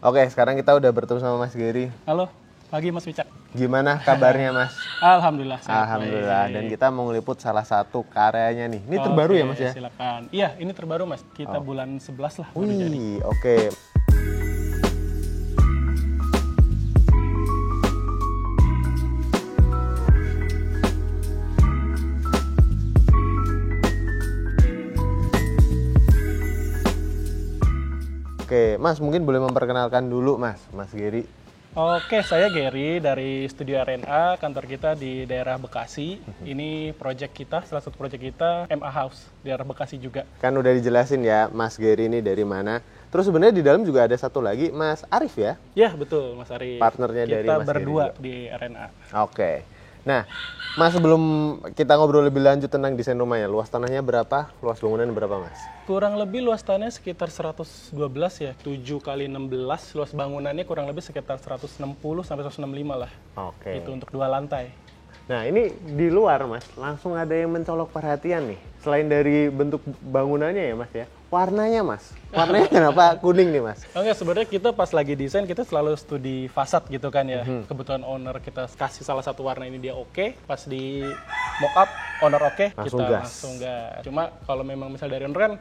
Oke, sekarang kita udah bertemu sama Mas Gary. Halo, pagi Mas Wicak. Gimana kabarnya Mas? Alhamdulillah. Alhamdulillah. Dan kita mau ngeliput salah satu karyanya nih. Ini terbaru ya Mas ya? Silakan. Iya, ini terbaru Mas. Kita bulan 11 lah baru jadi. Oke. Oke, Mas mungkin boleh memperkenalkan dulu Mas Gary. Oke, saya Gary dari Studio RNA, kantor kita di daerah Bekasi. Ini project kita, salah satu project kita, MA House, di daerah Bekasi juga. Kan udah dijelasin ya, Mas Gary ini dari mana. Terus sebenarnya di dalam juga ada satu lagi, Mas Arif ya? Ya, betul, Mas Arif. Partnernya kita dari Mas berdua Gary di RNA. Oke. Nah, Mas sebelum kita ngobrol lebih lanjut tentang desain rumahnya, luas tanahnya berapa? Luas bangunan berapa, Mas? Kurang lebih luas tanahnya sekitar 112 ya, 7 kali 16. Luas bangunannya kurang lebih sekitar 160 sampai 165 lah. Oke. Itu untuk 2 lantai. Nah, ini di luar, Mas, langsung ada yang mencolok perhatian nih. Selain dari bentuk bangunannya ya, Mas ya. Warnanya, Mas. Warnanya kenapa kuning nih, Mas? Oke, sebenarnya kita pas lagi desain kita selalu studi fasad gitu kan ya. Kebetulan owner kita kasih salah satu warna ini dia oke. Pas di mock up owner oke, Langsung kita gas. langsung gas. Cuma kalau memang misal dari owner kan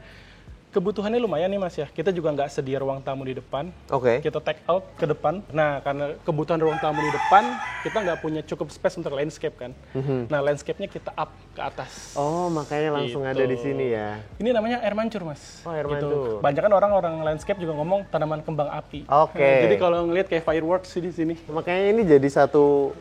kebutuhannya lumayan nih Mas ya. Kita juga nggak sedia ruang tamu di depan. Oke. Kita take out ke depan. Nah, karena kebutuhan ruang tamu di depan, kita nggak punya cukup space untuk landscape kan. Nah, landscape-nya kita up ke atas. Oh, makanya langsung Gitu. ada di sini ya. Ini namanya air mancur, Mas. Oh, air Gitu. mancur. Banyak kan orang landscape juga ngomong tanaman kembang api. Oke. Nah, jadi kalau ngelihat kayak fireworks di sini. Makanya ini jadi satu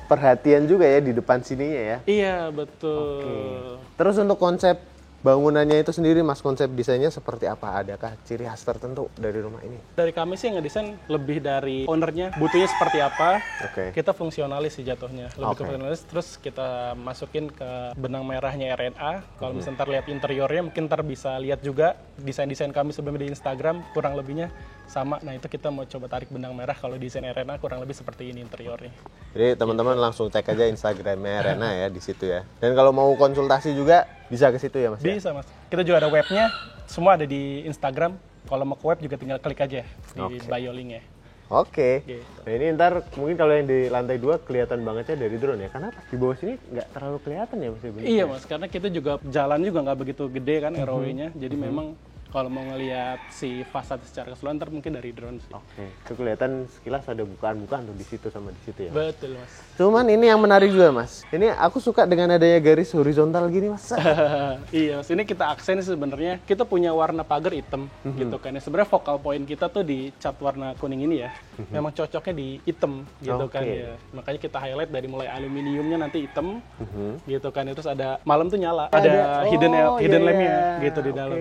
perhatian juga ya di depan sininya ya. Iya, betul. Terus untuk konsep bangunannya itu sendiri, Mas, konsep desainnya seperti apa? Adakah ciri khas tertentu dari rumah ini? Dari kami sih yang ngedesain lebih dari ownernya, butuhnya seperti apa. Oke. Kita fungsionalis sih jatuhnya, lebih ke Oke. fungsionalis. Terus kita masukin ke benang merahnya RNA. Kalau misalnya ntar lihat interiornya, mungkin ntar bisa lihat juga desain-desain kami sebelumnya di Instagram, kurang lebihnya sama. Nah, itu kita mau coba tarik benang merah kalau desain RNA kurang lebih seperti ini interiornya. Jadi teman-teman langsung cek aja Instagramnya Rena ya di situ ya. Dan kalau mau konsultasi juga bisa ke situ ya, Mas ya? Bisa Mas. Kita juga ada webnya, semua ada di Instagram. Kalau mau ke web juga tinggal klik aja di bio linknya. Oke. Gitu. Nah ini ntar mungkin kalau yang di lantai 2 kelihatan bangetnya dari drone ya. Karena di bawah sini nggak terlalu kelihatan ya, Mas? Iya Mas, karena kita juga jalan juga nggak begitu gede kan ROW-nya. Jadi memang kalau mau ngelihat si fasad secara keseluruhan ntar mungkin dari drone sih. Oke. Itu kelihatan sekilas ada bukaan-bukaan tuh di situ sama di situ ya, Mas? Betul Mas. Cuman ini yang menarik juga, Mas. Ini aku suka dengan adanya garis horizontal gini, Mas. Iya Mas, ini kita aksen sebenarnya. Kita punya warna pagar hitam gitu kan. Ya, sebenarnya focal point kita tuh di cat warna kuning ini ya. Memang cocoknya di hitam gitu kan Oke. ya. Makanya kita highlight dari mulai aluminiumnya nanti hitam gitu kan. Terus ada malam tuh nyala. Ada hidden lamp-nya gitu di dalam.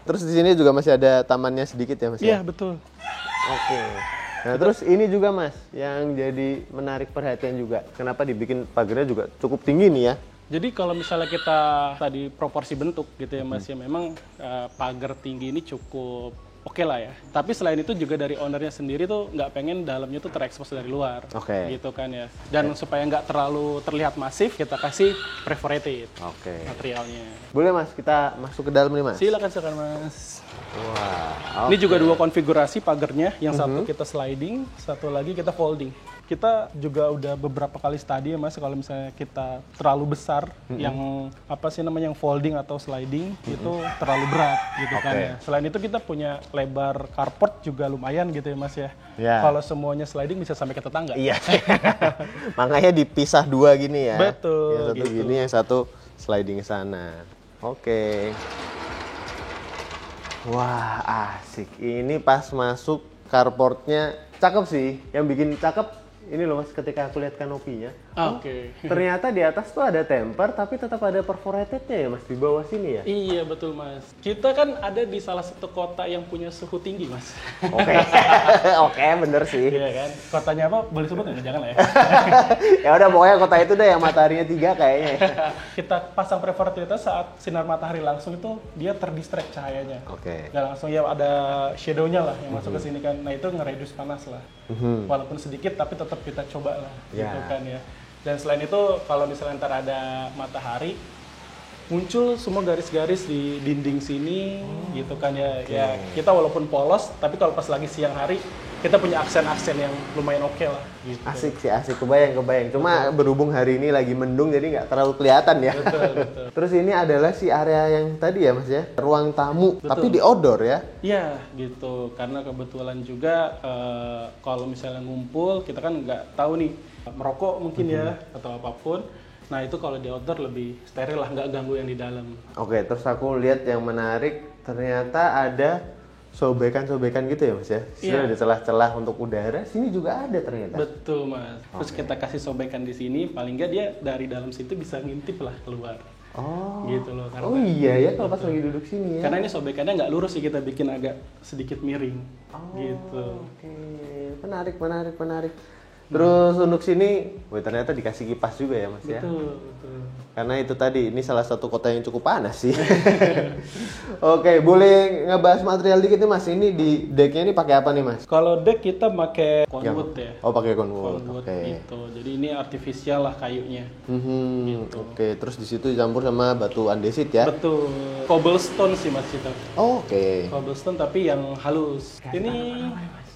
Terus di sini juga masih ada tamannya sedikit ya, Mas? Iya ya? betul. Oke. Nah, terus ini juga, Mas, yang jadi menarik perhatian juga. Kenapa dibikin pagarnya juga cukup tinggi nih ya? Jadi kalau misalnya kita tadi proporsi bentuk gitu ya Mas ya, memang pagar tinggi ini cukup oke lah ya. Tapi selain itu juga dari ownernya sendiri tuh nggak pengen dalamnya tuh terekspos dari luar. Oke. Gitu kan ya. Dan supaya nggak terlalu terlihat masif, kita kasih perforated Oke. materialnya. Boleh, Mas, kita masuk ke dalam nih, Mas? Silakan Mas. Wah. Ini juga dua konfigurasi pagarnya. Yang satu kita sliding, satu lagi kita folding. Kita juga udah beberapa kali study ya Mas, kalau misalnya kita terlalu besar, yang apa sih namanya yang folding atau sliding itu terlalu berat gitu kan ya. Selain itu kita punya lebar carport juga lumayan gitu ya Mas ya. Ya. Kalau semuanya sliding bisa sampai ke tetangga. Iya. Makanya dipisah dua gini ya. Betul, Yang satu gitu. gini, yang satu sliding ke sana. Oke. Wah, asik. Ini pas masuk carportnya cakep sih. Yang bikin cakep ini loh Mas, ketika aku lihat kanopinya. Oke. Ternyata di atas tuh ada temper, tapi tetap ada perforatednya ya Mas, di bawah sini ya? Iya betul Mas. Kita kan ada di salah satu kota yang punya suhu tinggi Mas. Oke. Oke, bener sih. Iya kan. Kotanya apa? Boleh sebut nggak? Jangan lah ya. Ya udah, pokoknya kota itu deh yang mataharinya 3 kayaknya. Kita pasang perforated saat sinar matahari langsung itu dia terdistract cahayanya. Oke. Dan langsung ya ada shadow-nya lah yang masuk ke sini kan. Nah itu nge-reduce panas lah. Walaupun sedikit tapi tetap kita coba lah Ya. gitu kan ya. Dan selain itu kalau misalnya ntar ada matahari muncul semua garis-garis di dinding sini gitu kan ya. Ya kita walaupun polos, tapi kalau pas lagi siang hari kita punya aksen-aksen yang lumayan oke lah. Gitu. Asik sih, asik. Kebayang. Cuma berhubung hari ini lagi mendung, jadi nggak terlalu kelihatan ya. Betul. Terus ini adalah si area yang tadi ya Mas ya, ruang tamu, tapi di outdoor ya? Iya gitu, karena kebetulan juga kalau misalnya ngumpul, kita kan nggak tahu nih, merokok mungkin ya, atau apapun. Nah itu kalau di outdoor lebih steril lah, nggak ganggu yang di dalam. Oke, terus aku lihat yang menarik, ternyata ada sobekan-sobekan gitu ya Mas ya? Sini ada celah-celah untuk udara, sini juga ada ternyata. Betul Mas. Terus kita kasih sobekan di sini, paling nggak dia dari dalam situ bisa ngintip lah keluar. Oh, gitu loh. Karena iya ya kalau pas lagi duduk sini ya. Karena ini sobekannya nggak lurus sih, kita bikin agak sedikit miring. Oh, gitu. Oke, menarik. Terus untuk sini, wih, ternyata dikasih kipas juga ya Mas ya? Betul. Karena itu tadi, ini salah satu kota yang cukup panas sih. Oke, boleh ngebahas material dikit nih Mas. Ini di decknya ini pakai apa nih Mas? Kalau deck kita pakai conwood ya. Oh, pakai conwood. Oke. Gitu. Jadi ini artifisial lah kayunya. Gitu. Oke, terus di situ dicampur sama batu andesit ya? Betul. Cobblestone sih Mas kita. Oh, oke. Cobblestone tapi yang halus. Ini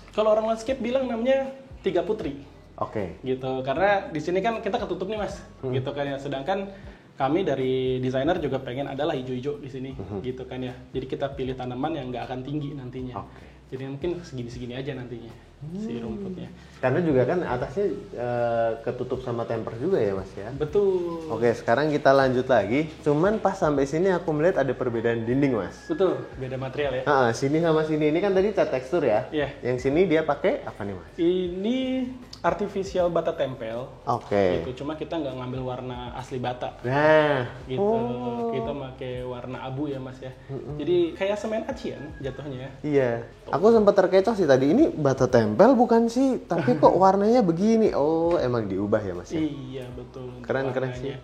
kalau orang landscape bilang namanya Tiga Putri. Oke. Gitu, karena di sini kan kita ketutup nih Mas, gitu kan ya. Sedangkan kami dari desainer juga pengen adalah hijau-hijau di sini, gitu kan ya. Jadi kita pilih tanaman yang nggak akan tinggi nantinya. Jadi mungkin segini-segini aja nantinya si rumputnya. Karena juga kan atasnya ketutup sama temper juga ya Mas ya? Betul. Oke, sekarang kita lanjut lagi. Cuman pas sampai sini aku melihat ada perbedaan dinding Mas. Betul, beda material ya. Sini sama sini. Ini kan tadi cat tekstur ya? Iya. Yang sini dia pakai apa nih Mas? Ini artificial bata tempel. Oke. Gitu. Cuma kita nggak ngambil warna asli bata. Nah. Gitu. Kita pakai warna abu ya Mas ya. Jadi kayak semen acian jatuhnya. Iya. Aku sempat terkecoh sih tadi. Ini bata tempel bukan sih? Tapi kok warnanya begini? Oh, emang diubah ya Mas ya? Iya, betul. Keren sih.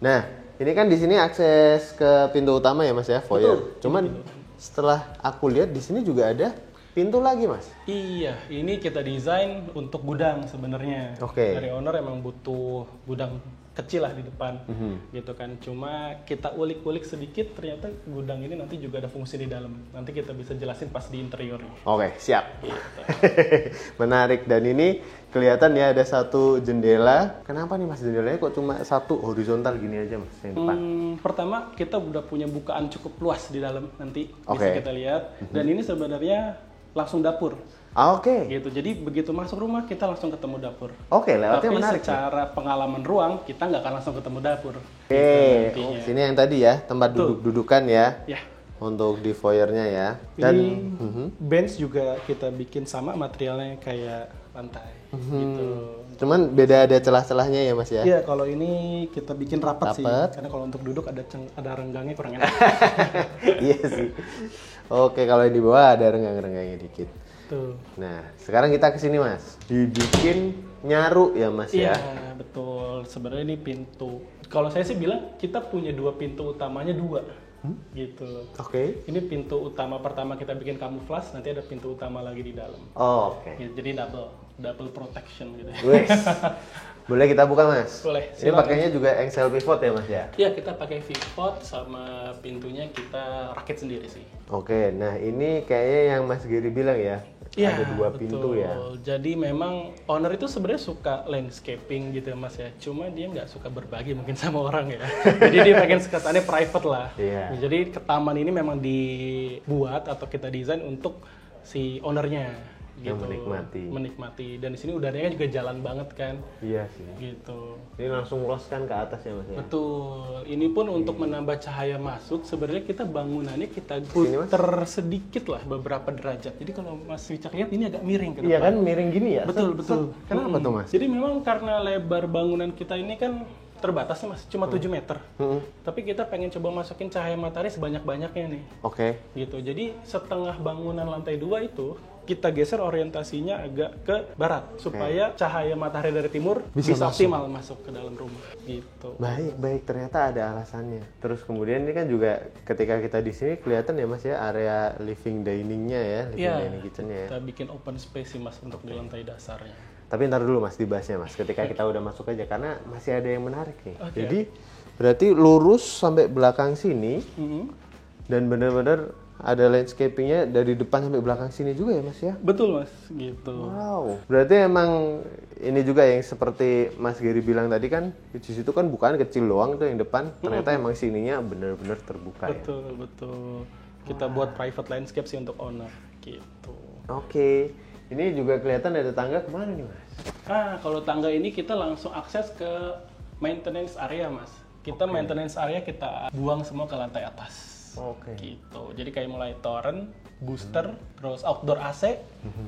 Nah, ini kan di sini akses ke pintu utama ya Mas ya, foyer. Cuman setelah aku lihat di sini juga ada pintu lagi Mas. Iya, ini kita desain untuk gudang sebenarnya. Oke. Dari owner emang butuh gudang kecil lah di depan, gitu kan. Cuma kita ulik-ulik sedikit, ternyata gudang ini nanti juga ada fungsi di dalam. Nanti kita bisa jelasin pas di interiornya. Oke, siap. Gitu. Menarik, dan ini kelihatan ya ada satu jendela. Kenapa nih Mas jendelanya kok cuma satu horizontal gini aja Mas yang depan? Pertama kita udah punya bukaan cukup luas di dalam, nanti bisa Oke. kita lihat. Dan ini sebenarnya langsung dapur. Oke. Gitu. Jadi begitu masuk rumah kita langsung ketemu dapur. Oke, lewatnya Tapi menarik. secara pengalaman ruang kita nggak akan langsung ketemu dapur. Oke, Gitu oh, nantinya. sini yang tadi ya, tempat duduk-dudukan ya. Ya. Untuk di foyernya ya. Ini bench juga kita bikin sama materialnya kayak lantai. Gitu. Cuman beda ada celah-celahnya ya Mas ya. Iya, kalau ini kita bikin rapat sih. Rapat. Karena kalau untuk duduk ada renggangnya kurang enak. Iya sih. Oke, kalau yang di bawah ada renggang-renggangnya dikit. Tuh. Nah, sekarang kita ke sini Mas. Dibikin nyaru ya Mas Iya, ya. betul. Sebenarnya ini pintu. Kalau saya sih bilang kita punya dua pintu utamanya dua. Gitu. Oke. Ini pintu utama pertama kita bikin kamuflas, nanti ada pintu utama lagi di dalam. Oh, oke. Ya, jadi double protection gitu. Wes. Boleh kita buka Mas? Boleh, Ini silakan. pakainya juga engsel pivot ya Mas ya? Iya, kita pakai pivot sama pintunya kita rakit sendiri sih. Oke, nah ini kayaknya yang Mas Giri bilang ya. Iya, Ada dua pintu ya. Jadi memang owner itu sebenarnya suka landscaping gitu ya Mas ya. Cuma dia nggak suka berbagi mungkin sama orang ya. Jadi dia pengen kesannya private lah. Iya. Jadi ke taman ini memang dibuat atau kita desain untuk si ownernya. Yang Gitu. Menikmati. Dan di sini udaranya juga jalan banget kan. Iya sih. Gitu. Ini langsung los kan ke atas ya Mas ya? Betul. Ini pun untuk menambah cahaya masuk, sebenarnya kita bangunannya kita Sini, Mas. puter sedikit lah beberapa derajat. Jadi kalau Mas Wicak lihat ini agak miring ke depan. Iya kan miring gini ya? Betul, Set, betul. set. Kenapa tuh Mas? Jadi memang karena lebar bangunan kita ini kan terbatas nih Mas, cuma 7 meter. Tapi kita pengen coba masukin cahaya matahari sebanyak-banyaknya nih. Oke. Gitu. Jadi setengah bangunan lantai 2 itu kita geser orientasinya agak ke barat supaya cahaya matahari dari timur Bisa bisa masuk. optimal masuk ke dalam rumah gitu. Baik, ternyata ada alasannya. Terus kemudian ini kan juga ketika kita di sini kelihatan ya Mas ya area living diningnya ya, living Iya, dining kitchennya ya. kita bikin open space sih Mas untuk di lantai dasarnya. Tapi ntar dulu Mas dibahasnya Mas, ketika kita udah masuk aja karena masih ada yang menarik nih. Oke. Jadi Berarti lurus sampai belakang sini Mhm. dan benar-benar ada landscapingnya dari depan sampai belakang sini juga ya Mas ya? Betul Mas, gitu. Wow. Berarti emang ini juga yang seperti Mas Gary bilang tadi kan, di situ kan bukan kecil doang tuh yang depan, ternyata emang sininya benar-benar terbuka ya. Betul, betul. Kita buat private landscape sih untuk owner, gitu. Oke. Ini juga kelihatan ada tangga kemana nih Mas? Nah, kalau tangga ini kita langsung akses ke maintenance area, Mas. Kita maintenance area kita buang semua ke lantai atas. Oke. Gitu. Jadi kayak mulai torrent, booster, terus outdoor AC,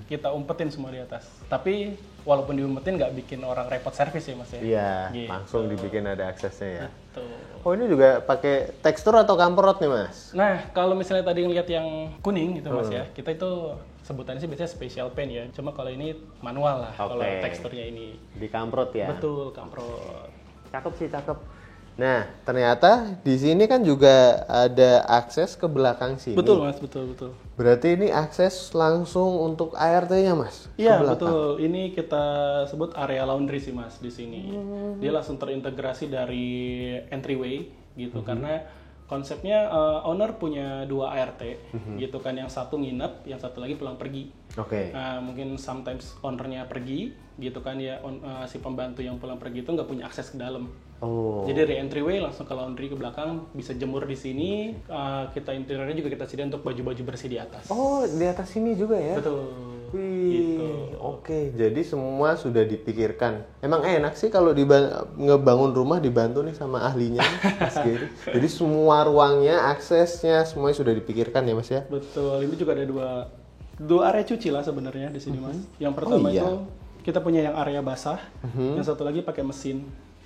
kita umpetin semua di atas. Tapi walaupun diumpetin nggak bikin orang repot servis ya, Mas ya. Iya, Gitu. langsung dibikin ada aksesnya ya. Tuh. Oh ini juga pakai tekstur atau kamperot nih Mas? Nah, kalau misalnya tadi ngeliat yang kuning gitu Mas ya, kita itu sebutannya sih biasanya special paint ya. Cuma kalau ini manual lah, kalau Oke. teksturnya ini. Di kamprot ya? Betul, kamprot. Cakep sih, cakep. Nah, ternyata di sini kan juga ada akses ke belakang sini. Betul Mas, betul, betul. Berarti ini akses langsung untuk ART-nya Mas? Iya, Ke belakang? betul. Ini kita sebut area laundry sih Mas di sini. Dia langsung terintegrasi dari entryway gitu karena konsepnya owner punya 2 ART gitu kan, yang satu nginep, yang satu lagi pulang pergi. Oke. Nah, mungkin sometimes ownernya pergi gitu kan ya, si pembantu yang pulang pergi itu nggak punya akses ke dalam. Oh. Jadi re-entryway langsung ke laundry ke belakang, bisa jemur di sini. Kita interiornya juga kita sediain untuk baju-baju bersih di atas. Oh, di atas sini juga ya? Betul. Wih, Gitu. oke. Jadi semua sudah dipikirkan. Emang enak sih kalau ngebangun rumah dibantu nih sama ahlinya, Mas Gary. Jadi semua ruangnya, aksesnya, semuanya sudah dipikirkan ya Mas ya? Betul. Ini juga ada dua area cuci lah sebenarnya di sini Mas. Yang pertama iya. itu kita punya yang area basah, yang satu lagi pakai mesin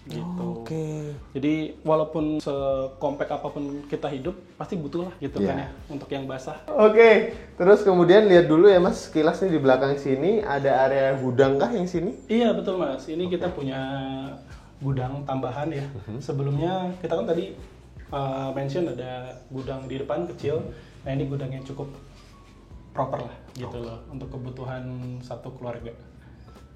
gitu. Oke. Jadi walaupun sekompak apapun kita hidup pasti butuh lah gitu kan ya untuk yang basah. Oke, terus kemudian lihat dulu ya Mas, sekilas nih di belakang sini ada area gudang kah yang sini? Iya betul Mas. Ini kita punya gudang tambahan ya. Sebelumnya kita kan tadi mention ada gudang di depan kecil. Nah ini gudang yang cukup proper lah gitu loh untuk kebutuhan satu keluarga.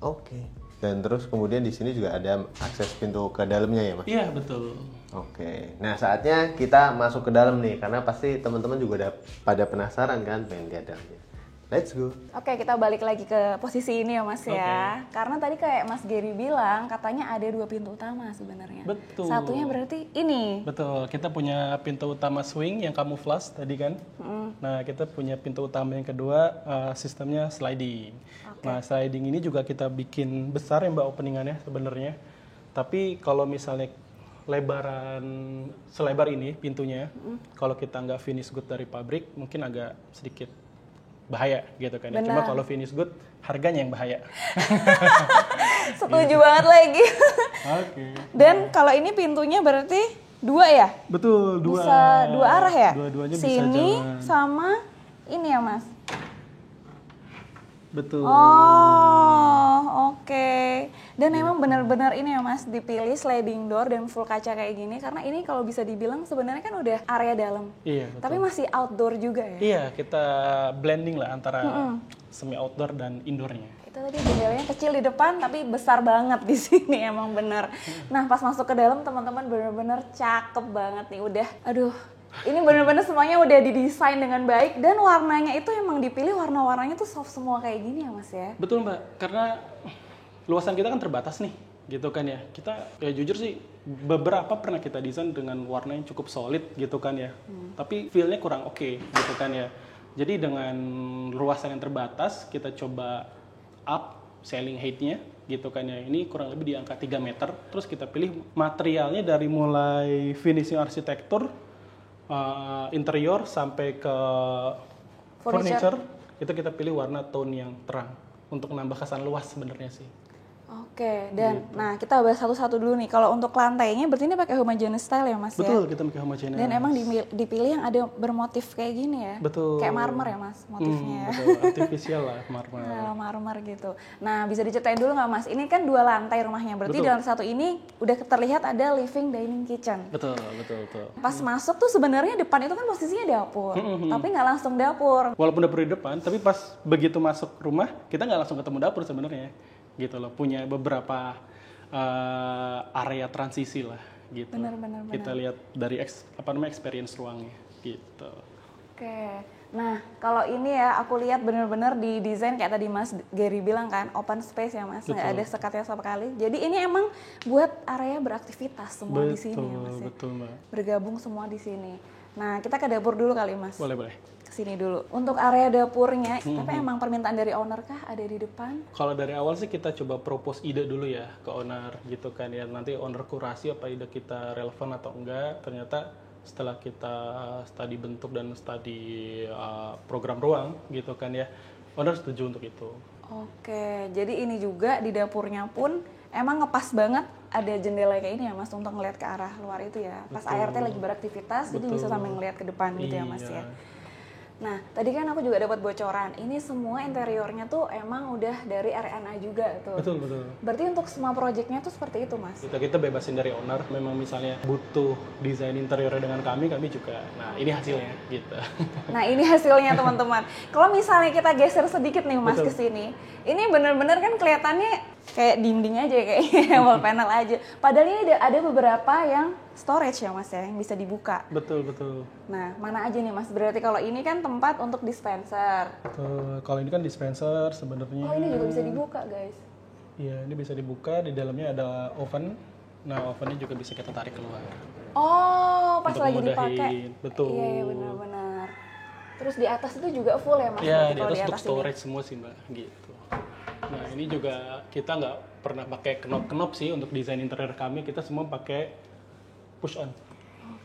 Oke. Dan terus kemudian di sini juga ada akses pintu ke dalamnya ya Mas? Iya betul. Oke. Nah saatnya kita masuk ke dalam nih, karena pasti teman-teman juga udah pada penasaran kan pengen lihat dalamnya. Let's go. Oke, kita balik lagi ke posisi ini ya Mas ya. Karena tadi kayak Mas Gary bilang, katanya ada 2 pintu utama sebenarnya. Betul. Satunya berarti ini. Betul, kita punya pintu utama swing yang camouflage tadi kan. Nah, kita punya pintu utama yang kedua, sistemnya sliding. Nah, sliding ini juga kita bikin besar ya Mbak openingannya sebenarnya. Tapi kalau misalnya selebar ini pintunya, kalau kita nggak finish good dari pabrik, mungkin agak sedikit bahaya gitu kan. Benar. Cuma kalau finish good, harganya yang bahaya. Setuju banget lagi. Oke. Dan kalau ini pintunya berarti 2 ya? Betul, dua. Bisa 2 arah ya? Dua-duanya bisa Sini jalan. sama ini ya Mas? Betul. Oh, oke. Dan emang benar-benar ini ya Mas, dipilih sliding door dan full kaca kayak gini karena ini kalau bisa dibilang sebenarnya kan udah area dalam. Iya, betul. Tapi masih outdoor juga ya? Iya, kita blending lah antara semi outdoor dan indoornya. Itu tadi jendelanya kecil di depan tapi besar banget di sini emang bener. Nah pas masuk ke dalam teman-teman bener-bener cakep banget nih udah. Aduh, ini bener-bener semuanya udah didesain dengan baik dan warnanya itu emang dipilih warna-warnanya tuh soft semua kayak gini ya Mas ya. Betul Mbak, karena luasan kita kan terbatas nih, gitu kan ya. Kita ya jujur sih beberapa pernah kita desain dengan warna yang cukup solid gitu kan ya. Tapi feel-nya kurang oke gitu kan ya. Jadi dengan luasan yang terbatas kita coba up ceiling height-nya gitu kan ya. Ini kurang lebih di angka 3 meter. Terus kita pilih materialnya dari mulai finishing arsitektur, interior sampai ke furniture. Itu kita pilih warna tone yang terang untuk menambah kesan luas sebenarnya sih. Oke, dan nah kita bahas satu-satu dulu nih. Kalau untuk lantainya berarti ini pakai homogeneous style ya Mas Betul, ya? kita pakai homogeneous. Dan emang dipilih yang ada bermotif kayak gini ya? Betul. Kayak marmer ya Mas motifnya ya? Betul, artificial lah marmer. Nah, marmer gitu. Nah, bisa diceritain dulu nggak Mas? Ini kan 2 lantai rumahnya. Berarti Betul. dalam satu ini udah terlihat ada living dining kitchen. Betul, betul, betul. Pas masuk tuh sebenarnya depan itu kan posisinya dapur. Tapi nggak langsung dapur. Walaupun dapur di depan, tapi pas begitu masuk rumah, kita nggak langsung ketemu dapur sebenarnya. Gitu loh, punya beberapa area transisi lah gitu. Benar. Kita lihat dari experience ruangnya gitu. Oke. Nah, kalau ini ya aku lihat benar-benar di desain kayak tadi Mas Gary bilang kan, open space ya Mas, nggak ada sekatnya sama sekali. Jadi ini emang buat area beraktivitas semua di sini ya Mas. Betul, Mbak. Bergabung semua di sini. Nah, kita ke dapur dulu kali Mas. Boleh. Kesini dulu. Untuk area dapurnya, tapi emang permintaan dari owner kah ada di depan? Kalau dari awal sih kita coba propose ide dulu ya ke owner gitu kan ya. Nanti owner kurasi apa ide kita relevan atau enggak. Ternyata setelah kita studi bentuk dan studi program ruang gitu kan ya, owner setuju untuk itu. Oke, jadi ini juga di dapurnya pun emang ngepas banget ada jendela kayak ini ya Mas untuk ngelihat ke arah luar itu ya. Pas ART lagi beraktivitas, jadi bisa sambil ngelihat ke depan gitu ya Mas ya. Nah, tadi kan aku juga dapat bocoran. Ini semua interiornya tuh emang udah dari RNA juga tuh. Betul. Berarti untuk semua proyeknya tuh seperti itu, Mas? Kita bebasin dari owner. Memang misalnya butuh desain interiornya dengan kami juga. Nah, ini hasilnya gitu. Nah, ini hasilnya teman-teman. Kalau misalnya kita geser sedikit nih, Mas, ke sini. Ini bener-bener kan kelihatannya kayak dinding aja, kayak wall panel aja. Padahal ini ada beberapa yang storage ya Mas ya, yang bisa dibuka. Betul. Nah, mana aja nih Mas? Berarti kalau ini kan tempat untuk dispenser. Betul. Kalau ini kan dispenser sebenarnya. Oh, ini juga bisa dibuka guys. Iya, ini bisa dibuka. Di dalamnya ada oven. Nah, ovennya juga bisa kita tarik keluar. Oh, pas untuk lagi mudahin. dipakai. Betul. Iya, benar-benar. Terus di atas itu juga full ya Mas? Iya, Berarti di kalau atas untuk storage ini. semua sih Mbak, gitu. Nah, ini juga kita nggak pernah pakai knop-knop sih untuk desain interior kami. Kita semua pakai push on.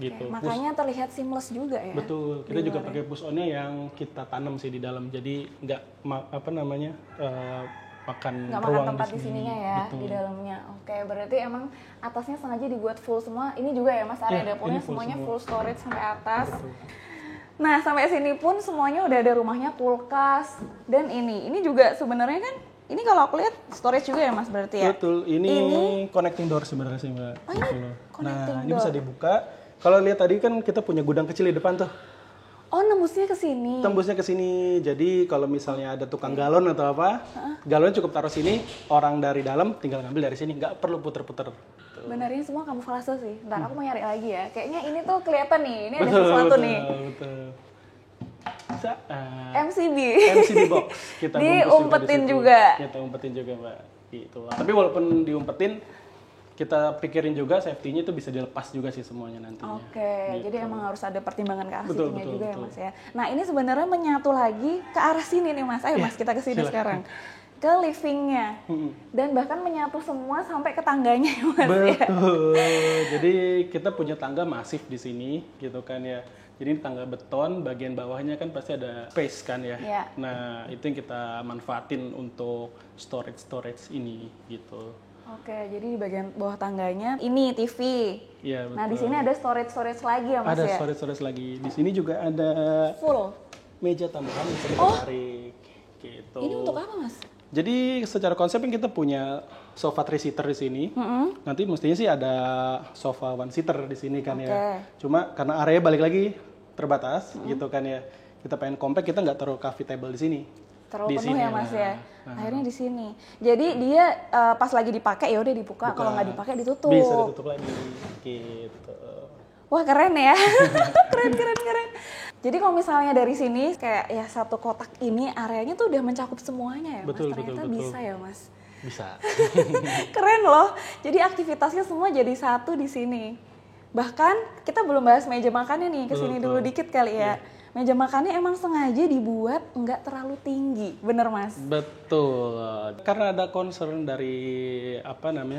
Gitu. Makanya terlihat seamless juga ya. Betul. Kita juga pakai push on-nya yang kita tanam sih di dalam. Jadi nggak makan nggak ruang makan tempat di sininya ya. Betul. Di dalamnya. Oke, berarti emang atasnya sengaja dibuat full semua. Ini juga ya Mas, area dapurnya semuanya full storage sampai atas. Betul. Nah, sampai sini pun semuanya udah ada rumahnya, kulkas dan ini juga sebenarnya kan ini kalau aku lihat storage juga ya Mas berarti ya. Betul. Ini connecting door sebenarnya sih Mbak. Oh, ini connecting door. Ini bisa dibuka. Kalau lihat tadi kan kita punya gudang kecil di depan tuh. Oh, nembusnya ke sini. Tembusnya ke sini. Jadi kalau misalnya ada tukang galon atau apa, galon cukup taruh sini, orang dari dalam tinggal ngambil dari sini, nggak perlu puter-puter. Benar, ini semua kamuflase sih. Ntar aku mau nyari lagi ya. Kayaknya ini tuh kelihatan nih, ini ada sesuatu nih. Betul. Bisa, MCB box. Kita diumpetin juga. Kita umpetin juga Mbak. Gitu. Tapi walaupun diumpetin, kita pikirin juga safety-nya itu bisa dilepas juga sih semuanya nantinya. Oke, jadi emang harus ada pertimbangan ke arah safety-nya juga ya Mas ya. Nah, ini sebenarnya menyatu lagi ke arah sini nih Mas. Ayo Mas, kita ke sini sekarang. Ke livingnya. Dan bahkan menyatu semua sampai ke tangganya ya Mas. Betul. Jadi kita punya tangga masif di sini gitu kan ya. Jadi tangga beton, bagian bawahnya kan pasti ada space kan ya. Nah, itu yang kita manfaatin untuk storage ini gitu. Oke, jadi di bagian bawah tangganya ini TV. Iya, betul. Nah, di sini ada storage lagi ya Mas ada ya? Ada storage lagi. Di sini juga ada full meja tambahan bisa ditarik gitu. Ini untuk apa Mas? Jadi secara konsep yang kita punya sofa 3-seater di sini. Nanti mestinya sih ada sofa 1-seater di sini kan ya. Cuma karena area balik lagi terbatas gitu kan ya. Kita pengen compact, kita nggak taruh coffee table di sini. Terlalu penuh ya Mas ya. Akhirnya di sini. Jadi dia pas lagi dipakai ya udah dibuka, kalau nggak dipakai ditutup. Bisa ditutup lagi gitu. Wah, keren ya. keren. Jadi kalau misalnya dari sini kayak ya satu kotak ini areanya tuh udah mencakup semuanya ya Mas. Ternyata bisa ya Mas. Bisa. Keren loh. Jadi aktivitasnya semua jadi satu di sini. Bahkan kita belum bahas meja makannya nih, kesini dulu dikit kali ya. Meja makannya emang sengaja dibuat nggak terlalu tinggi, bener Mas? Betul, karena ada concern dari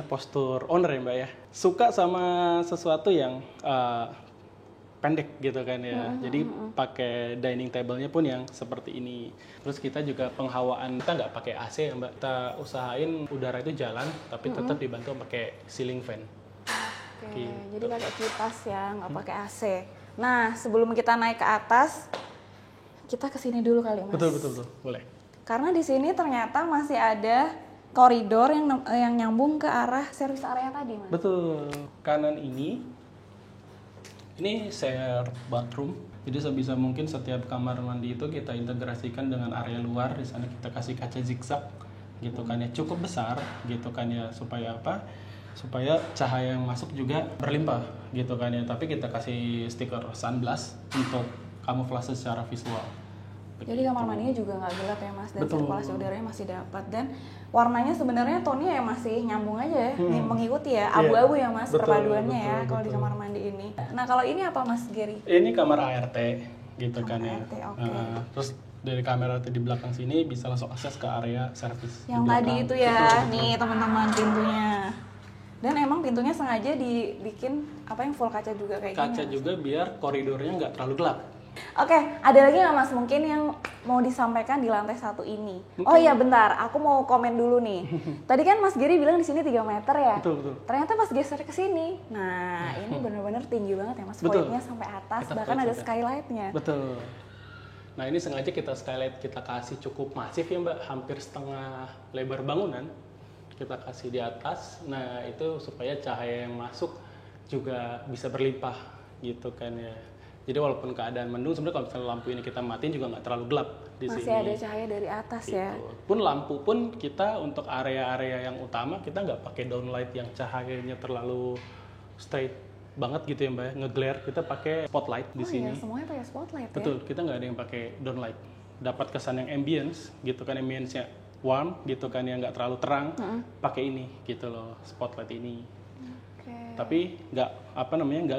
postur owner ya Mbak ya. Suka sama sesuatu yang pendek gitu kan ya. Jadi pakai dining table-nya pun yang seperti ini. Terus kita juga penghawaan, kita nggak pakai AC ya Mbak. Kita usahain udara itu jalan, tapi tetap dibantu pakai ceiling fan. Oke, jadi pakai kipas ya, nggak pakai AC. Nah, sebelum kita naik ke atas, kita kesini dulu kali Mas. Betul, boleh. Karena di sini ternyata masih ada koridor yang nyambung ke arah service area tadi Mas. Betul, kanan ini share bathroom. Jadi sebisa mungkin setiap kamar mandi itu kita integrasikan dengan area luar. Di sana kita kasih kaca zigzag gitu kan ya, cukup besar gitu kan ya, supaya apa? supaya cahaya yang masuk juga berlimpah gitu kan ya. Tapi kita kasih stiker sunblast untuk kamuflase secara visual. Jadi kamar mandinya juga nggak gelap ya Mas, dan Betul. sirkulasi udaranya masih dapat, dan warnanya sebenarnya tone-nya ya masih nyambung aja ya, mengikuti ya, abu-abu ya Mas, Betul, perpaduannya betul, ya kalau di kamar mandi ini. Nah kalau ini apa Mas Gary? Ini kamar ART gitu kan ya. ART, oke. Terus dari kamera di belakang sini bisa langsung akses ke area servis. Yang di tadi belakang. itu ya, Betul, betul. nih teman-teman pintunya. Dan emang pintunya sengaja dibikin apa yang full kaca juga kayak Kaca gini. juga biar koridornya nggak terlalu gelap. Oke, ada lagi nggak Mas mungkin yang mau disampaikan di lantai 1 ini? Oh iya bentar, aku mau komen dulu nih. Tadi kan Mas Gary bilang di sini 3 meter ya. Betul, betul. Ternyata pas geser ke sini, nah ini bener-bener tinggi banget ya Mas. Betul. Void-nya sampai atas, Kita bahkan void ada sampai- skylight-nya. Betul. Nah ini sengaja kita skylight kita kasih cukup masif ya Mbak, hampir setengah lebar bangunan kita kasih di atas. Nah itu supaya cahaya yang masuk juga bisa berlimpah gitu kan ya. Jadi walaupun keadaan mendung, sebenarnya kalau misalnya lampu ini kita matiin juga nggak terlalu gelap di Masih sini. ada cahaya dari atas ya. Gitu. Pun lampu pun kita untuk area-area yang utama kita nggak pakai downlight yang cahayanya terlalu straight banget gitu ya Mbak, nge-glare. Kita pakai spotlight di Oh sini. iya, semuanya pakai spotlight Betul, kita nggak ada yang pakai downlight. Dapat kesan yang ambience gitu kan, ambience-nya warm gitu kan, yang nggak terlalu terang. Pakai ini gitu loh, spotlight ini. Oke. Tapi nggak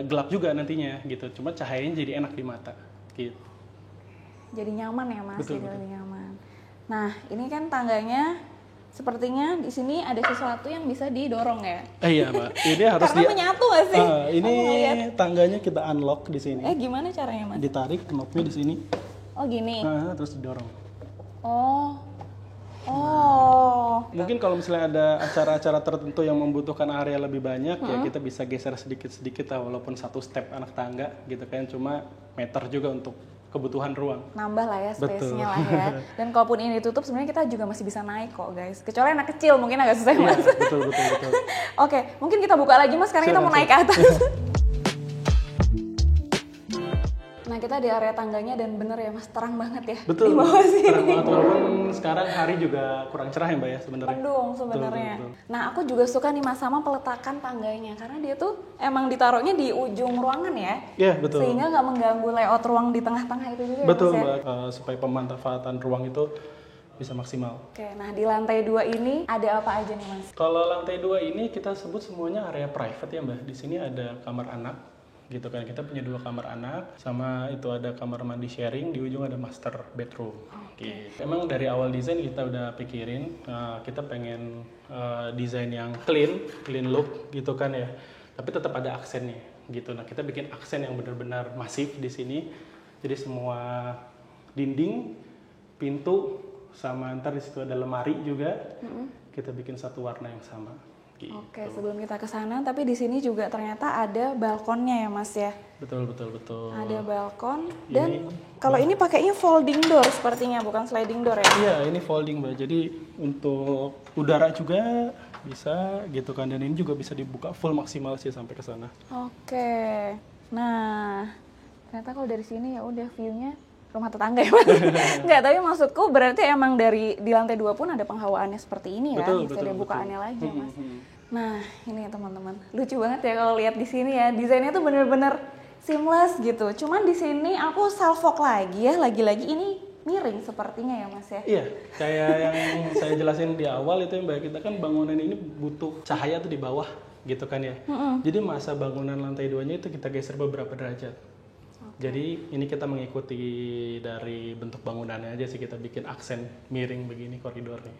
gelap juga nantinya gitu. Cuma cahayanya jadi enak di mata gitu. Jadi nyaman ya Mas, Betul, jadi betul. lebih nyaman. Nah ini kan tangganya, sepertinya di sini ada sesuatu yang bisa didorong ya. Iya Mbak, ini harus Karena menyatu nggak sih? ini Aku ngeliat. tangganya kita unlock di sini. Gimana caranya Mas? Ditarik knopnya di sini. Oh gini. Terus didorong. Oh. Mungkin kalau misalnya ada acara-acara tertentu yang membutuhkan area lebih banyak, ya kita bisa geser sedikit-sedikit lah, walaupun satu step anak tangga gitu kan, cuma meter juga untuk kebutuhan ruang. Nambah lah ya space-nya Betul. lah ya. Dan kalaupun ini ditutup sebenarnya kita juga masih bisa naik kok guys. Kecuali anak kecil mungkin agak susah Iya, Mas. betul. Oke, mungkin kita buka lagi Mas karena kita mau Silakan, naik ke atas. Nah kita di area tangganya dan bener ya Mas, terang banget ya Betul. di bawah sini. Terang banget, walaupun sekarang hari juga kurang cerah ya Mbak ya sebenarnya. Mendung sebenarnya. Betul. Nah aku juga suka nih Mas sama peletakan tangganya karena dia tuh emang ditaruhnya di ujung ruangan ya. Iya, betul. Sehingga nggak mengganggu layout ruang di tengah-tengah itu juga Betul ya Mas ya. Mbak, supaya pemanfaatan ruang itu bisa maksimal. Oke, nah di lantai 2 ini ada apa aja nih Mas? Kalau lantai 2 ini kita sebut semuanya area private ya Mbak. Di sini ada kamar anak gitu kan. Kita punya 2 kamar anak, sama itu ada kamar mandi sharing, di ujung ada master bedroom. Gitu. Emang dari awal desain kita udah pikirin, kita pengen desain yang clean look gitu kan ya. Tapi tetap ada aksennya gitu. Nah kita bikin aksen yang benar-benar masif di sini. Jadi semua dinding, pintu, sama ntar di situ ada lemari juga. Kita bikin satu warna yang sama. Gitu. Oke, sebelum kita ke sana, tapi di sini juga ternyata ada balkonnya ya Mas ya. Betul. Ada balkon dan kalau ini pakainya folding door sepertinya, bukan sliding door ya. Iya, ini folding Mbak. Jadi untuk udara juga bisa gitu kan, dan ini juga bisa dibuka full maksimal sih sampai ke sana. Oke. Nah, ternyata kalau dari sini ya udah view-nya rumah tetangga ya Mas. Enggak, tapi maksudku berarti emang dari di lantai 2 pun ada penghawaannya seperti ini ya. Betul, Bisa betul, ada bukaannya betul. lagi Mas. Nah, ini ya teman-teman. Lucu banget ya kalau lihat di sini ya. Desainnya tuh bener-bener seamless gitu. Cuman di sini aku salfok lagi ya. Lagi-lagi ini miring sepertinya ya Mas ya. Iya, kayak yang saya jelasin di awal itu ya Mbak, kita kan bangunan ini butuh cahaya tuh di bawah gitu kan ya. Jadi masa bangunan lantai 2-nya itu kita geser beberapa derajat. Jadi ini kita mengikuti dari bentuk bangunannya aja sih, kita bikin aksen miring begini koridornya.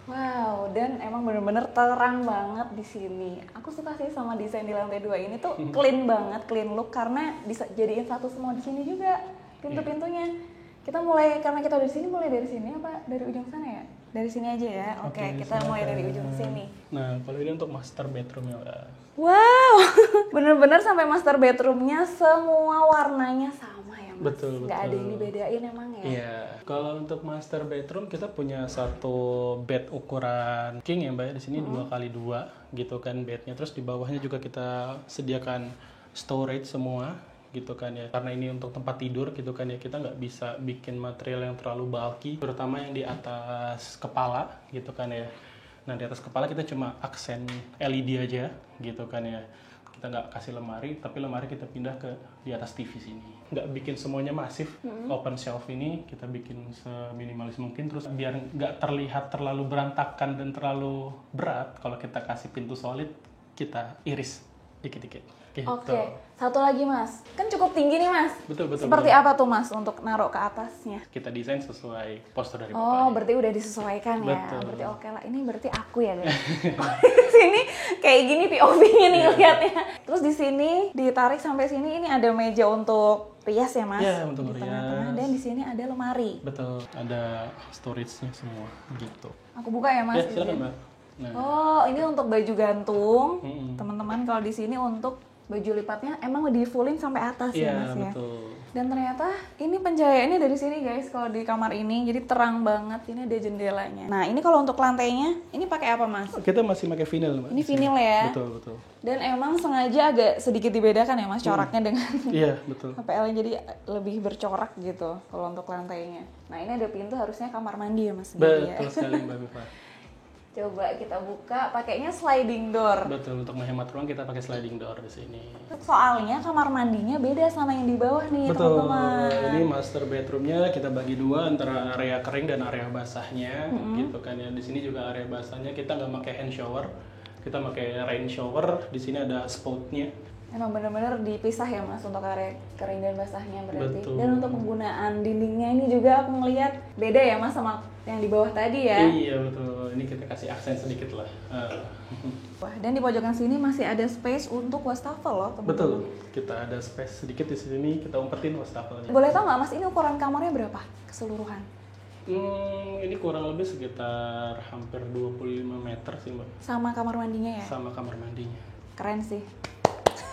Wow, dan emang bener-bener terang banget di sini. Aku suka sih sama desain di lantai 2 ini tuh clean banget, clean look karena bisa jadiin satu semua di sini juga pintu-pintunya. Kita mulai, karena kita udah di sini, mulai dari sini apa dari ujung sana ya? Dari sini aja ya. Oke, kita mulai dari ujung sini. Nah, kalau ini untuk master bedroom ya Mbak. Wow, bener-bener sampai master bedroomnya semua warnanya sama ya Mas. Betul. Nggak ada yang dibedain emang ya. Iya. Kalau untuk master bedroom kita punya satu bed ukuran king ya Mbak ya. Di sini 2x2 gitu kan bednya. Terus di bawahnya juga kita sediakan storage semua gitu kan ya. Karena ini untuk tempat tidur gitu kan ya, kita nggak bisa bikin material yang terlalu bulky, terutama yang di atas kepala gitu kan ya. Nah di atas kepala kita cuma aksen LED aja gitu kan ya. Kita nggak kasih lemari, tapi lemari kita pindah ke di atas TV sini. Nggak bikin semuanya masif, open shelf ini kita bikin seminimalis mungkin, terus biar nggak terlihat terlalu berantakan dan terlalu berat, kalau kita kasih pintu solid, kita iris dikit-dikit. Gitu. Oke, satu lagi Mas, kan cukup tinggi nih Mas. Betul. Seperti apa tuh Mas untuk naruh ke atasnya? Kita desain sesuai postur dari Oh, bapaknya. berarti udah disesuaikan ya. Betul. Berarti oke lah. Ini berarti aku ya guys. Di sini kayak gini POV-nya nih lihatnya. Terus di sini ditarik sampai sini, ini ada meja untuk rias ya Mas. Iya, untuk di rias. tengah-tengah, dan di sini ada lemari. Betul, ada storage-nya semua gitu. Aku buka ya Mas. Ya, silakan izin. Mbak. Nah, Oh, ini untuk baju gantung. Mm-mm. Teman-teman kalau di sini untuk baju lipatnya emang di fullin sampai atas ya iya Mas ya. betul. Dan ternyata ini pencahayaannya dari sini guys, kalau di kamar ini jadi terang banget. Ini ada jendelanya. Nah ini kalau untuk lantainya ini pakai apa Mas? Kita masih pakai vinyl, Mbak. Ini vinyl ya. Betul. Dan emang sengaja agak sedikit dibedakan ya Mas coraknya dengan Iya, betul. HPL-nya, jadi lebih bercorak gitu kalau untuk lantainya. Nah ini ada pintu, harusnya kamar mandi ya Mas. Sendiri ya. Betul sekali Mbak Mifa. Coba kita buka, pakainya sliding door. Betul, untuk menghemat ruang kita pakai sliding door di sini. Soalnya kamar mandinya beda sama yang di bawah nih Betul. teman-teman. Ini master bedroomnya kita bagi dua antara area kering dan area basahnya, gitu kan ya. Di sini juga area basahnya kita nggak pakai hand shower, kita pakai rain shower. Di sini ada spoutnya. Emang bener-bener dipisah ya Mas untuk area kering dan basahnya berarti. Betul. Dan untuk penggunaan dindingnya ini juga aku ngelihat beda ya Mas sama yang di bawah tadi ya. Iya betul. Ini kita kasih aksen sedikit lah. Wah, dan di pojokan sini masih ada space untuk wastafel loh teman-teman. Betul. Kita ada space sedikit di sini. Kita umpetin wastafelnya. Boleh tahu nggak Mas ini ukuran kamarnya berapa keseluruhan? Ini kurang lebih sekitar hampir 25 meter sih Mbak. Sama kamar mandinya ya? Sama kamar mandinya. Keren sih.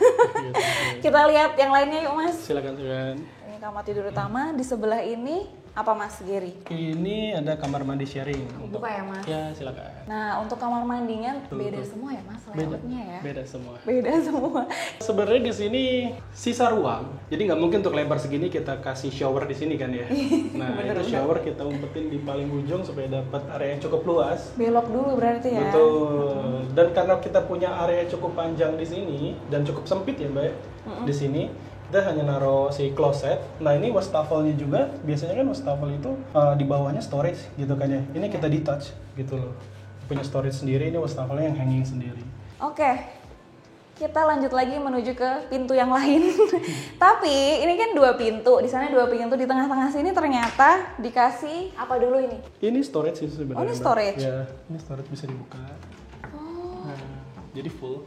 Gitu. Kita lihat yang lainnya yuk Mas. Silakan. Ini kamar tidur utama, di sebelah ini apa Mas Gary? Ini ada kamar mandi sharing. Buka ya Mas. Ya silakan. Nah untuk kamar mandinya beda semua ya Mas layoutnya ya? Beda semua. Beda semua. Sebenarnya di sini sisa ruang, jadi nggak mungkin untuk lebar segini kita kasih shower di sini kan ya. Nah itu shower kita umpetin di paling ujung supaya dapat area yang cukup luas. Belok dulu berarti ya? Betul. Dan karena kita punya area cukup panjang di sini dan cukup sempit ya Mbak, di sini kita hanya naruh si closet. Nah ini wastafelnya juga, biasanya kan wastafel itu di bawahnya storage gitu kan ya. Ini kita detach gitu loh. Punya storage sendiri, ini wastafelnya yang hanging sendiri. Oke, kita lanjut lagi menuju ke pintu yang lain. Tapi ini kan 2 pintu, di sana 2 pintu, di tengah-tengah sini ternyata dikasih apa dulu ini? Ini storage sih sebenarnya. Oh, ini Mbak. storage? Ya, ini storage bisa dibuka. Oh, Nah, jadi full.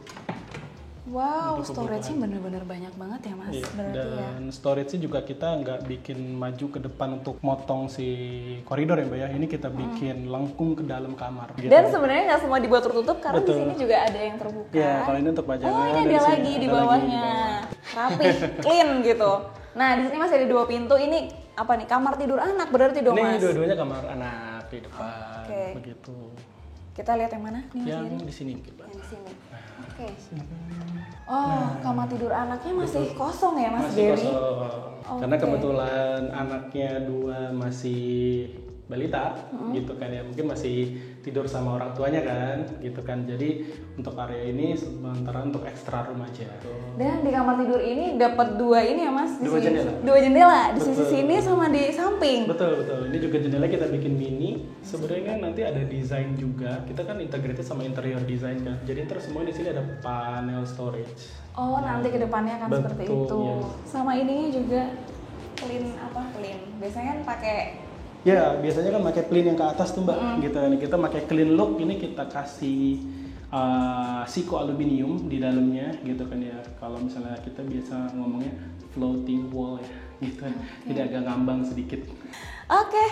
wow, Untuk storage-nya bener-bener banyak banget ya Mas, Iya, berarti ya. dan storage-nya juga kita nggak bikin maju ke depan untuk motong si koridor ya Mbak ya. Ini kita bikin lengkung ke dalam kamar. Gitu. Dan sebenarnya nggak semua dibuat tertutup karena di Betul. sini juga ada yang terbuka. Ya, kalau ini untuk pajangan. Oh, ini dan ada sini lagi di ada bawahnya. Rapi, clean gitu. Nah, di sini masih ada 2 pintu. Ini apa nih? Kamar tidur anak berarti dong, Ini Mas? dua-duanya kamar anak di depan. Oke. Begitu. Kita lihat yang mana? Nih, Mas Yang Gary? di sini mungkin Mbak. Yang di sini. Oke. Oh, kamar tidur anaknya masih kosong ya, Mas Masih Gary? kosong. Karena kebetulan anaknya 2 masih balita gitu kan ya, mungkin masih tidur sama orang tuanya kan gitu kan. Jadi untuk area ini sementara untuk ekstra room aja. Dan di kamar tidur ini dapat 2 ini ya, Mas? Di 2 sini. jendela. 2 jendela di sisi Betul. sini sama di samping. Betul. Ini juga jendela kita bikin mini. Sebenarnya kan nanti ada desain juga. Kita kan integrated sama interior design kan. Jadi terus semua di sini ada panel storage. Oh, nanti ke depannya akan Betul, seperti itu. yes. Sama ininya juga clean clean. Biasanya kan pakai Ya, biasanya kan pakai clean yang ke atas tuh Mbak, gitu. Ini kita pakai clean look, ini kita kasih siko aluminium di dalamnya, gitu kan ya. Kalau misalnya kita biasa ngomongnya floating wall ya, gitu. Jadi agak ngambang sedikit. Oke.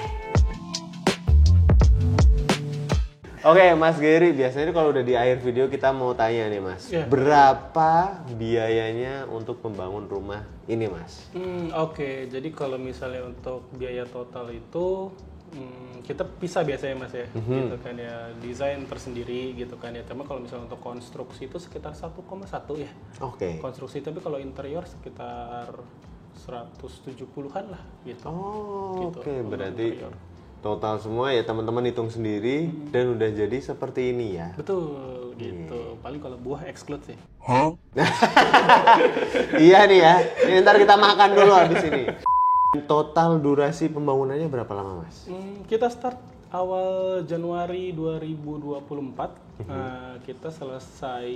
Oke, Mas Gary, biasanya kalau udah di akhir video kita mau tanya nih, Mas. Iya. Berapa biayanya untuk membangun rumah ini, Mas? Oke. Jadi kalau misalnya untuk biaya total itu kita pisah biasanya Mas ya, gitu kan ya. Desain tersendiri gitu kan ya. Cuma kalau misalnya untuk konstruksi itu sekitar 1,1 ya. Oke. Konstruksi, tapi kalau interior sekitar 170-an lah gitu. Oh, Gitu, oke. untuk Berarti interior. Total semua ya teman-teman hitung sendiri dan udah jadi seperti ini ya. Betul, gitu. Paling kalau buah exclude sih. Iya nih ya. Ini ntar kita makan dulu habis ini. Total durasi pembangunannya berapa lama, Mas? Kita start awal Januari 2024. Kita selesai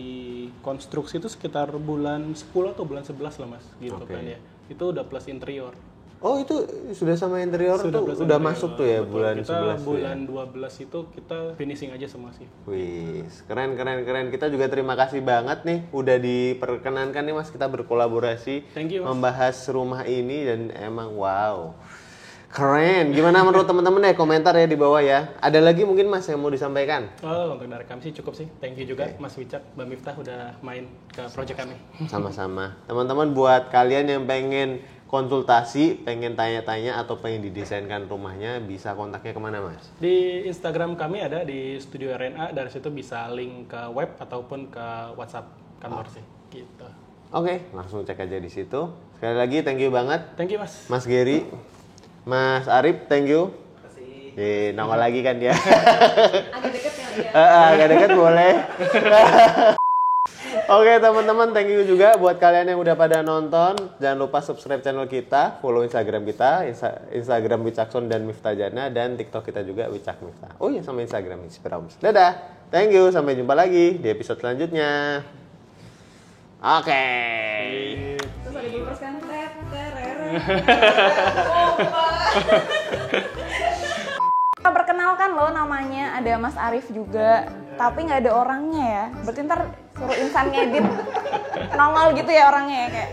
konstruksi itu sekitar bulan 10 atau bulan 11 lah, Mas. Gitu kan ya. Itu udah plus interior. Oh, itu sudah sama interior Sudah tuh plus udah interior. masuk tuh ya. Betul. Bulan kita 11 tuh bulan ya. 12 itu kita finishing aja semua sih. Wih, keren. Kita juga terima kasih banget nih udah diperkenankan nih Mas kita berkolaborasi Thank you, Mas. membahas rumah ini dan emang wow. Keren. Gimana menurut teman-teman ya? Komentar ya di bawah ya. Ada lagi mungkin Mas yang mau disampaikan? Oh, untuk dari kami sih cukup sih. Thank you juga Mas Wicak, Mbak Miftah udah main ke project kami. Sama-sama. Teman-teman buat kalian yang pengen konsultasi, pengen tanya-tanya atau pengen didesainkan rumahnya, bisa kontaknya kemana Mas? Di Instagram kami ada di Studio RNA, dari situ bisa link ke web ataupun ke WhatsApp kantor sih. Gitu. Oke, langsung cek aja di situ. Sekali lagi thank you banget Thank you Mas. Mas Gary, Mas Arif, thank you. Terima kasih. Nongol lagi kan dia. Agak deket ya. Agak dekat boleh. Oke teman-teman, thank you juga buat kalian yang udah pada nonton. Jangan lupa subscribe channel kita, follow Instagram kita, Instagram Wicakson dan Miftah Jana, dan TikTok kita juga Wicak Miftah. Oh iya, sama Instagram Inspirams. Dadah, thank you, sampai jumpa lagi di episode selanjutnya. Oke. Terus ada bloopers kan? Kita perkenalkan loh, namanya ada Mas Arif juga, tapi nggak ada orangnya ya. Berarti ntar suruh insan ngedit nongol gitu ya orangnya ya, kayak